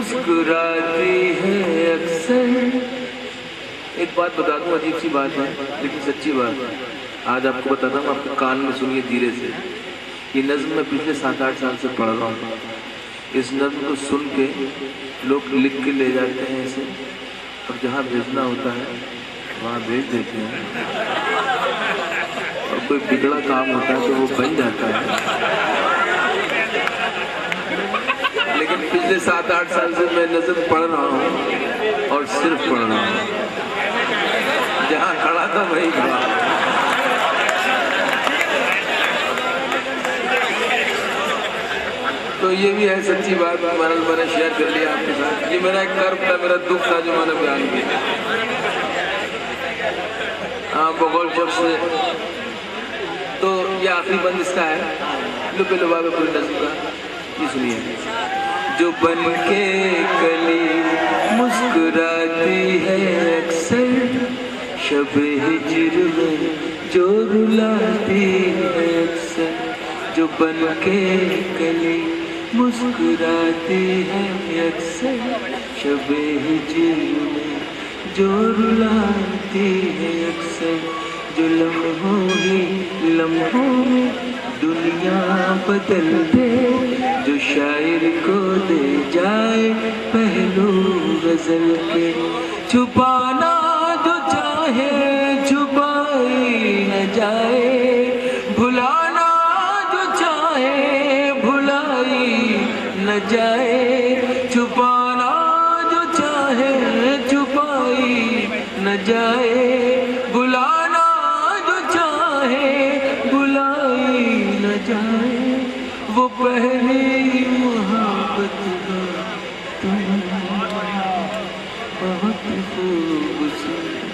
مسکراتی ہے اکثر. ایک بات بتا دوں، عجیب سی بات ہے لیکن سچی بات ہے. آج آپ کو بتاتا ہوں، آپ کے کان میں سنیے دھیرے سے. یہ نظم میں پچھلے 7-8 سال سے پڑھ رہا ہوں. اس نظم کو سن کے لوگ لکھ کے لے جاتے ہیں اسے، اور جہاں بھیجنا ہوتا ہے وہاں بھیج دیتے ہیں، اور کوئی بگڑا کام ہوتا ہے تو وہ بن جاتا ہے. لیکن پچھلے 7-8 سال سے میں نظم پڑھ رہا ہوں، اور صرف پڑھ رہا ہوں. جہاں کھڑا تھا وہیں کھڑا. تو یہ بھی ہے سچی بات. میں نے شیئر کر لیا آپ کے ساتھ. یہ میرا ایک کرب تھا، میرا دکھ تھا جو میں نے بیان کیا. بغول شخص سے تو یہ آخری بند اس کا ہے. لبے لباب کوئی نظم کا یہ سنیے. جو بن کے کلی مسکراتی ہے اکثر، شب ہجر میں جو رلاتی ہے اکثر. جو بن کے کلی مسکراتی ہے اکثر، شب ہجر میں جو رلاتی ہے اکثر. جو لمحوں میں دنیا بدل دے، جو شاعر کو دے جائے پہلو غزل کے. چھپانا جو چاہے چھپائی نہ جائے، بھلانا جو چاہے بھلائی نہ جائے. چھپانا جو چاہے چھپائی نہ جائے، بھلانا جو چاہے بھلائی نہ جائے. وہ پہلی محبت تم بہت خوبصورت